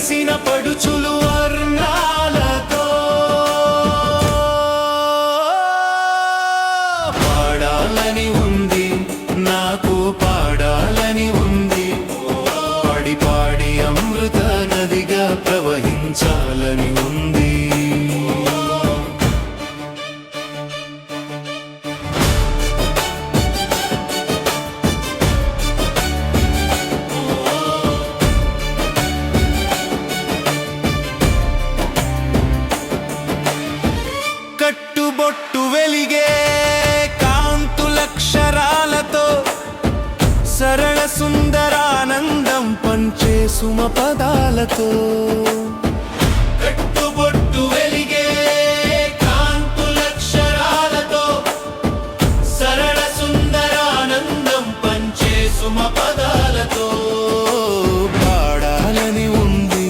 మెరిసిన పడుచులు వర్ణాలతో పాడాలని ఉంది, నాకు పాడాలని ఉంది. పాడి పాడి అమృత నదిగా ప్రవహించాలని ఉంది. కట్టుబొట్టు వెలిగే కాంతులక్షరాలతో సరళ సుందరానందం పంచే సుమ పదాలతో. కట్టుబొట్టు వెలిగే కాంతులక్షరాలతో సరళ సుందరానందం పంచే సుమ పదాలతో. పాడాలని ఉంది,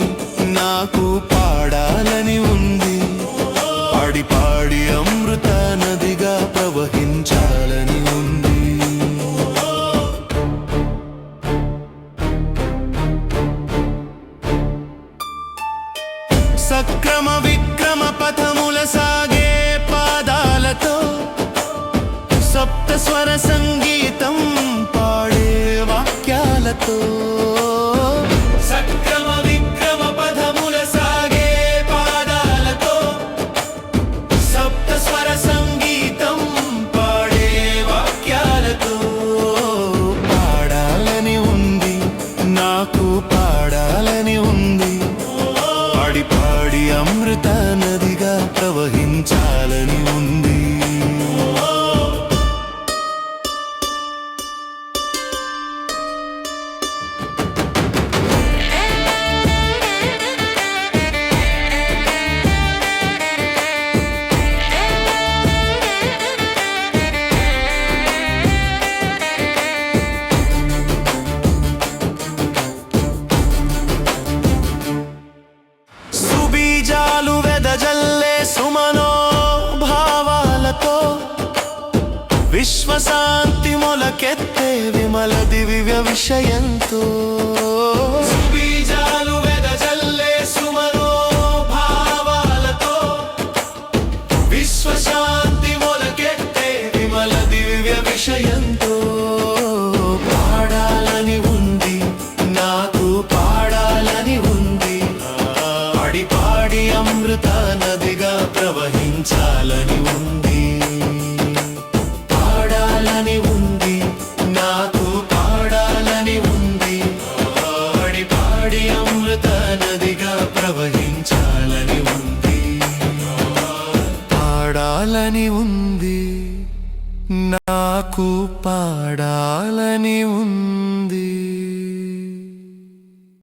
నాకు పాడాలని ఉంది. పాడి పాడి అమృత నదిగా ప్రవహించాలని ఉంది. సక్రమ విక్రమ పథముల సాగే పాదాలతో సప్త స్వర సంగీతం పాడే వాక్యాలతో. సక్రమ విక్రమ పథముల సాగే పాదాలతో సప్త స్వర సంగీతం పాడే వాక్యాలతో. పాడాలని ఉంది, నాకు పాడాలని ఉంది. పాడి పాడి అమృత నదిగా ప్రవహించాలని ఉంది. సుబీజాలు వెదజల్లే సుమనో భావాలతో విశ్వశాంతి మొలకెత్తే విమల దివ్య విషయంతో. సుబీజాలు వెదజల్లే సుమనో భావాలతో విశ్వశాంతి మొలకెత్తే విమల దివ్య విషయంతో. పాడాలని ఉంది, నాకు పాడాలని ఉంది. పాడి పాడి అమృత నదిగా ప్రవహించాలని ఉంది. పాడాలని ఉంది, నాకు పాడాలని ఉంది. పాడి పాడి అమృత నదిగా ప్రవహించాలని ఉంది. పాడాలని ఉంది, నాకు పాడాలని ఉంది.